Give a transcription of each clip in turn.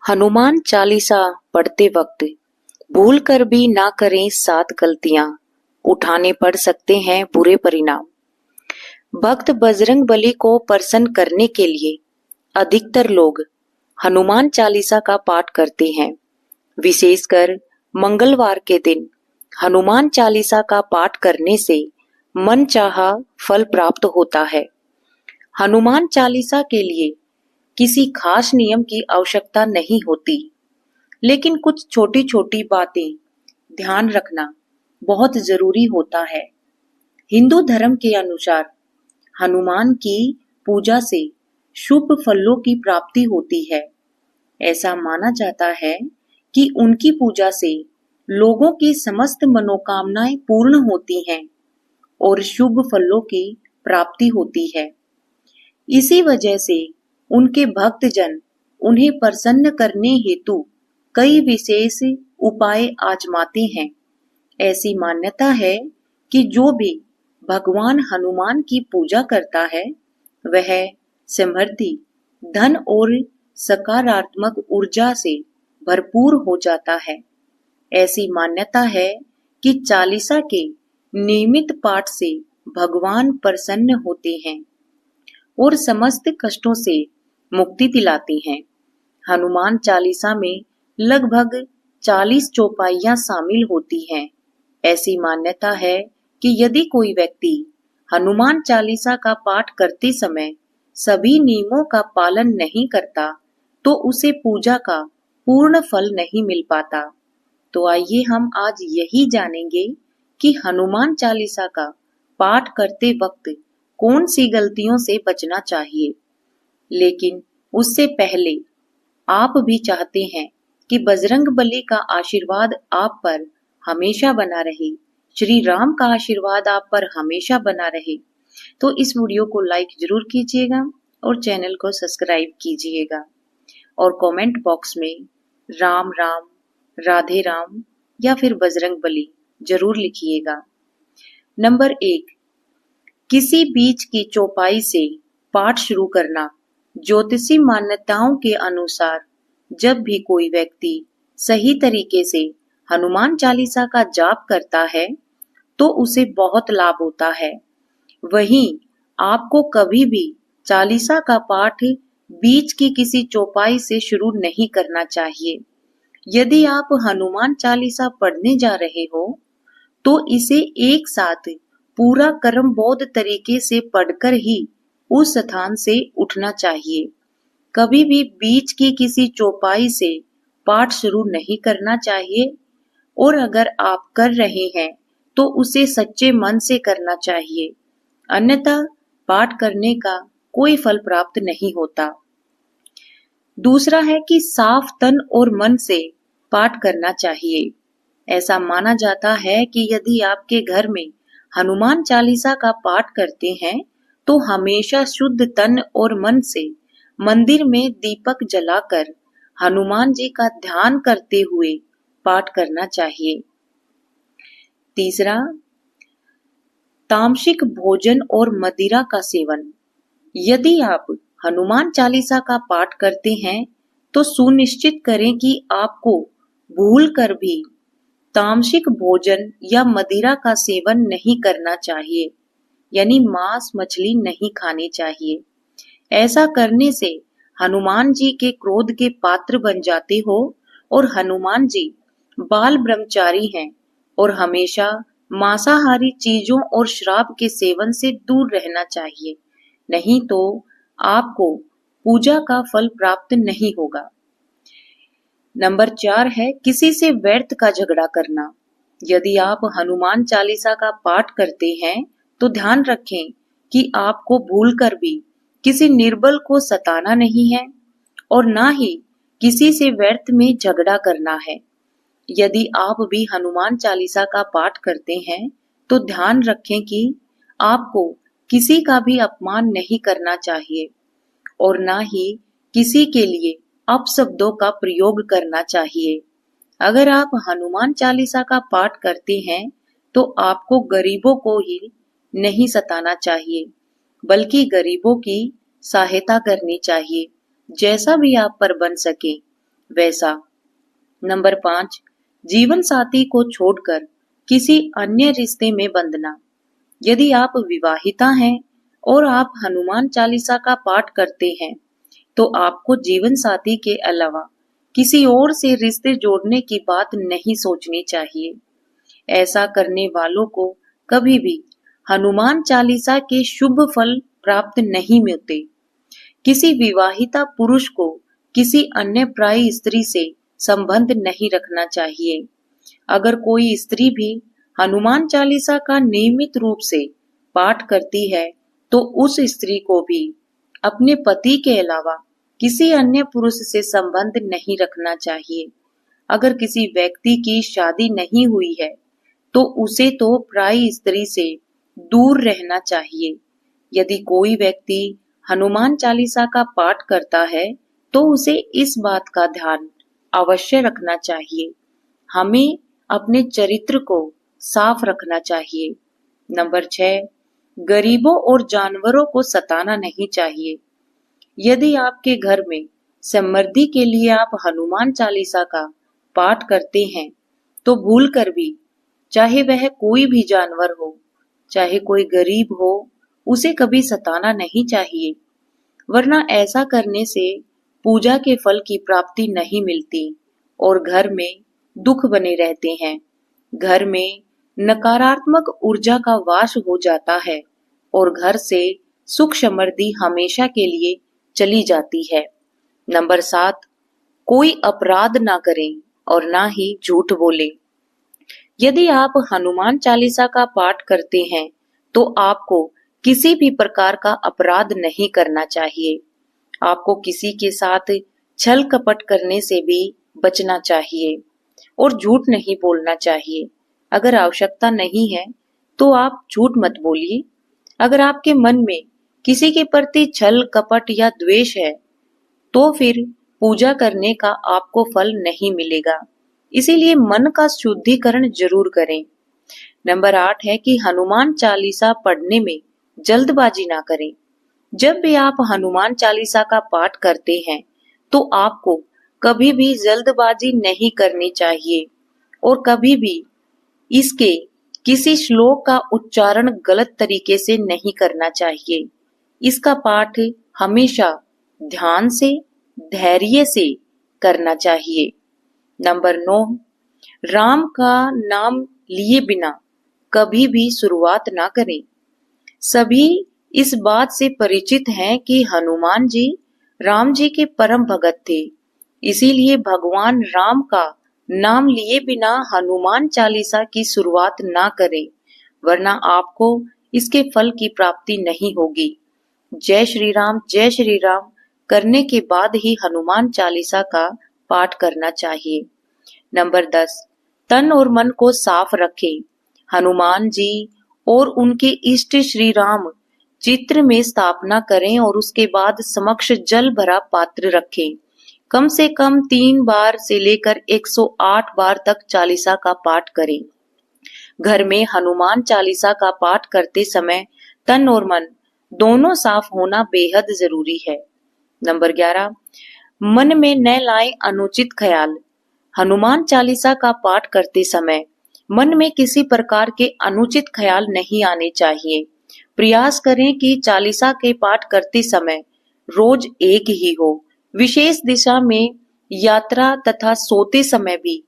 हनुमान चालीसा पढ़ते वक्त भूल कर भी ना करें 7 गलतियां, उठाने पड़ सकते हैं बुरे परिणाम। भक्त बजरंग बली को प्रसन्न करने के लिए अधिकतर लोग हनुमान चालीसा का पाठ करते हैं। विशेषकर मंगलवार के दिन हनुमान चालीसा का पाठ करने से मनचाहा फल प्राप्त होता है। हनुमान चालीसा के लिए किसी खास नियम की आवश्यकता नहीं होती, लेकिन कुछ छोटी छोटी बातें ध्यान रखना बहुत जरूरी होता है। हिंदू धर्म के अनुसार हनुमान की पूजा से शुभ फलों की प्राप्ति होती है। ऐसा माना जाता है कि उनकी पूजा से लोगों की समस्त मनोकामनाएं पूर्ण होती हैं और शुभ फलों की प्राप्ति होती है। इसी वजह से उनके भक्तजन उन्हें प्रसन्न करने हेतु कई विशेष उपाय आजमाते हैं। ऐसी मान्यता है कि जो भी भगवान हनुमान की पूजा करता है वह समृद्धि, धन और सकारात्मक ऊर्जा से भरपूर हो जाता है। ऐसी मान्यता है कि चालीसा के नियमित पाठ से भगवान प्रसन्न होते हैं और समस्त कष्टों से मुक्ति दिलाते हैं। हनुमान चालीसा में लगभग 40 चौपाइयां शामिल होती हैं। ऐसी मान्यता है कि यदि कोई व्यक्ति हनुमान चालीसा का पाठ करते समय सभी नियमों का पालन नहीं करता तो उसे पूजा का पूर्ण फल नहीं मिल पाता। तो आइए हम आज यही जानेंगे कि हनुमान चालीसा का पाठ करते वक्त कौन सी गलतियों से बचना चाहिए। लेकिन उससे पहले आप भी चाहते हैं कि बजरंग बली का आशीर्वाद आप पर हमेशा बना रहे, श्री राम का आशीर्वाद आप पर हमेशा बना रहे, तो इस वीडियो को लाइक जरूर कीजिएगा और चैनल को सब्सक्राइब कीजिएगा और कमेंट बॉक्स में राम राम, राधे राम या फिर बजरंग बली जरूर लिखिएगा। नंबर 1, किसी बीच की चौपाई से पाठ शुरू करना। ज्योतिषी मान्यताओं के अनुसार जब भी कोई व्यक्ति सही तरीके से हनुमान चालीसा का जाप करता है तो उसे बहुत लाभ होता है। वहीं आपको कभी भी चालीसा का पाठ बीच की किसी चौपाई से शुरू नहीं करना चाहिए। यदि आप हनुमान चालीसा पढ़ने जा रहे हो तो इसे एक साथ पूरा क्रमबद्ध तरीके से पढ़कर ही उस स्थान से उठना चाहिए। कभी भी बीच की किसी चौपाई से पाठ शुरू नहीं करना चाहिए और अगर आप कर रहे हैं तो उसे सच्चे मन से करना चाहिए, अन्यथा पाठ करने का कोई फल प्राप्त नहीं होता। दूसरा है कि साफ तन और मन से पाठ करना चाहिए। ऐसा माना जाता है कि यदि आपके घर में हनुमान चालीसा का पाठ करते हैं तो हमेशा शुद्ध तन और मन से मंदिर में दीपक जलाकर हनुमान जी का ध्यान करते हुए पाठ करना चाहिए। तीसरा, तामसिक भोजन और मदिरा का सेवन। यदि आप हनुमान चालीसा का पाठ करते हैं तो सुनिश्चित करें कि आपको भूल कर भी तामसिक भोजन या मदिरा का सेवन नहीं करना चाहिए, यानी मांस मछली नहीं खानी चाहिए। ऐसा करने से हनुमान जी के क्रोध के पात्र बन जाते हो और हनुमान जी बाल ब्रह्मचारी हैं और हमेशा मांसाहारी चीजों और शराब के सेवन से दूर रहना चाहिए, नहीं तो आपको पूजा का फल प्राप्त नहीं होगा। नंबर 4 है किसी से व्यर्थ का झगड़ा करना। यदि आप हनुमान चालीसा का पाठ करते हैं तो ध्यान रखें कि आपको भूलकर भी किसी निर्बल को सताना नहीं है और ना ही किसी से व्यर्थ में झगड़ा करना है। यदि आप भी हनुमान चालीसा का पाठ करते हैं तो ध्यान रखें कि आपको किसी का भी अपमान नहीं करना चाहिए और ना ही किसी के लिए अपशब्दों का प्रयोग करना चाहिए। अगर आप हनुमान चालीसा का पाठ करते हैं तो आपको गरीबों को ही नहीं सताना चाहिए, बल्कि गरीबों की सहायता करनी चाहिए, जैसा भी आप पर बन सके। वैसा। नंबर 5, जीवन साथी को छोड़कर किसी अन्य रिश्ते में बंधना। यदि आप विवाहिता हैं और आप हनुमान चालीसा का पाठ करते हैं, तो आपको जीवन साथी के अलावा किसी और से रिश्ते जोड़ने की बात नहीं सोचनी चाहिए। ऐसा करने वालों को कभी भी हनुमान चालीसा के शुभ फल प्राप्त नहीं मिलते। किसी विवाहिता पुरुष को किसी अन्य पराई स्त्री से संबंध नहीं रखना चाहिए। अगर कोई स्त्री भी हनुमान चालीसा का नियमित रूप से पाठ करती है, तो उस स्त्री को भी अपने पति के अलावा किसी अन्य पुरुष से संबंध नहीं रखना चाहिए। अगर किसी व्यक्ति की शादी नहीं हुई है, तो उसे तो पराई स्त्री से दूर रहना चाहिए। यदि कोई व्यक्ति हनुमान चालीसा का पाठ करता है, तो उसे इस बात का ध्यान अवश्य रखना चाहिए। हमें अपने चरित्र को साफ रखना चाहिए। नंबर 6, गरीबों और जानवरों को सताना नहीं चाहिए। यदि आपके घर में समृद्धि के लिए आप हनुमान चालीसा का पाठ करते हैं, तो भूल कर भी, चाहे वह कोई भी जानवर हो, चाहे कोई गरीब हो, उसे कभी सताना नहीं चाहिए, वरना ऐसा करने से पूजा के फल की प्राप्ति नहीं मिलती और घर में दुख बने रहते हैं। घर में नकारात्मक ऊर्जा का वास हो जाता है और घर से सुख समृद्धि हमेशा के लिए चली जाती है। नंबर 7, कोई अपराध ना करें और ना ही झूठ बोले। यदि आप हनुमान चालीसा का पाठ करते हैं, तो आपको किसी भी प्रकार का अपराध नहीं करना चाहिए। आपको किसी के साथ छल कपट करने से भी बचना चाहिए और झूठ नहीं बोलना चाहिए। अगर आवश्यकता नहीं है, तो आप झूठ मत बोलिए। अगर आपके मन में किसी के प्रति छल कपट या द्वेष है, तो फिर पूजा करने का आपको फल नहीं मिलेगा। इसीलिए मन का शुद्धिकरण जरूर करें। नंबर 8 है कि हनुमान चालीसा पढ़ने में जल्दबाजी ना करें। जब भी आप हनुमान चालीसा का पाठ करते हैं, तो आपको कभी भी जल्दबाजी नहीं करनी चाहिए और कभी भी इसके किसी श्लोक का उच्चारण गलत तरीके से नहीं करना चाहिए। इसका पाठ हमेशा ध्यान से, धैर्य से करना चाहिए। नंबर 9, राम का नाम लिए बिना कभी भी शुरुआत ना करें। सभी इस बात से परिचित हैं कि हनुमान जी राम जी के परम भगत थे। इसीलिए भगवान राम का नाम लिए बिना हनुमान चालीसा की शुरुआत ना करें, वरना आपको इसके फल की प्राप्ति नहीं होगी। जय श्री राम करने के बाद ही हनुमान चालीसा का पाठ करना चाहिए। नंबर 10, तन और मन को साफ रखें। हनुमान जी और उनके इष्ट श्री राम चित्र में स्थापना करें और उसके बाद समक्ष जल भरा पात्र रखें। कम से कम 3 बार से लेकर 108 बार तक चालीसा का पाठ करें। घर में हनुमान चालीसा का पाठ करते समय तन और मन दोनों साफ होना बेहद जरूरी है। नंबर 11, मन में न लाएं अनुचित ख्याल। हनुमान चालीसा का पाठ करते समय मन में किसी प्रकार के अनुचित ख्याल नहीं आने चाहिए। प्रयास करें कि चालीसा के पाठ करते समय रोज एक ही हो। विशेष दिशा में यात्रा तथा सोते समय भी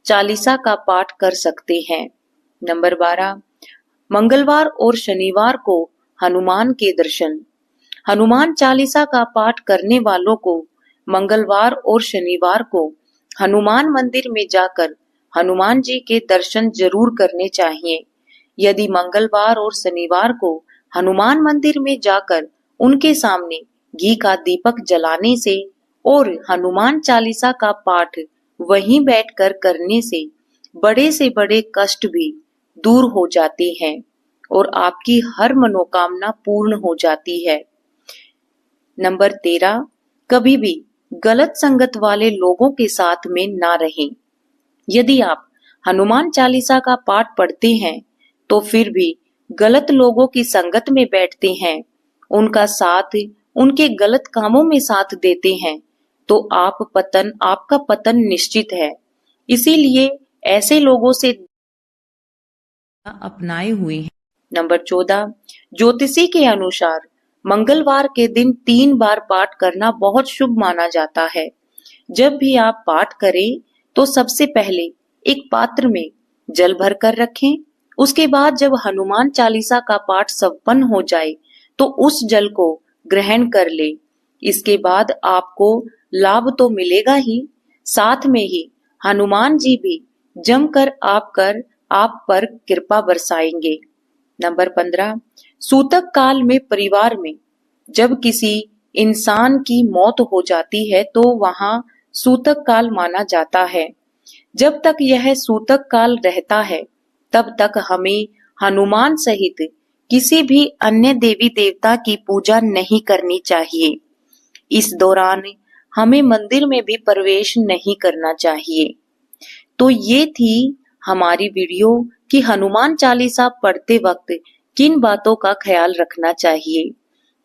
चालीसा का पाठ कर सकते हैं। नंबर 12, मंगलवार और शनिवार को हनुमान के दर्शन। हनुमान चालीसा का पाठ करने वालों को मंगलवार और शनिवार को हनुमान मंदिर में जाकर हनुमान जी के दर्शन जरूर करने चाहिए। यदि मंगलवार और शनिवार को हनुमान मंदिर में जाकर उनके सामने घी का दीपक जलाने से और हनुमान चालीसा का पाठ वहीं बैठकर करने से बड़े कष्ट भी दूर हो जाते हैं और आपकी हर मनोकामना पूर्ण हो जाती है। नंबर 13, कभी भी गलत संगत वाले लोगों के साथ में ना रहें। यदि आप हनुमान चालीसा का पाठ पढ़ते हैं, तो फिर भी गलत लोगों की संगत में बैठते हैं, उनका साथ, उनके गलत कामों में साथ देते हैं, तो आपका पतन निश्चित है। इसीलिए ऐसे लोगों से अपनाए हुए हैं। नंबर 14, ज्योतिषी के अनुसार मंगलवार के दिन 3 बार पाठ करना बहुत शुभ माना जाता है। जब भी आप पाठ करें तो सबसे पहले एक पात्र में जल भर कर रखें। उसके बाद जब हनुमान चालीसा का पाठ संपन्न हो जाए तो उस जल को ग्रहण कर ले। इसके बाद आपको लाभ तो मिलेगा ही, साथ में ही हनुमान जी भी जमकर आप पर कृपा बरसाएंगे। नंबर 15, सूतक काल में परिवार में जब किसी इंसान की मौत हो जाती है तो वहां सूतक काल माना जाता है। जब तक यह सूतक काल रहता है तब तक हमें हनुमान सहित किसी भी अन्य देवी देवता की पूजा नहीं करनी चाहिए। इस दौरान हमें मंदिर में भी प्रवेश नहीं करना चाहिए। तो ये थी हमारी वीडियो कि हनुमान चालीसा पढ़ते वक्त किन बातों का ख्याल रखना चाहिए।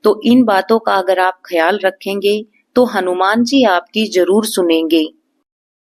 तो इन बातों का अगर आप ख्याल रखेंगे तो हनुमान जी आपकी जरूर सुनेंगे।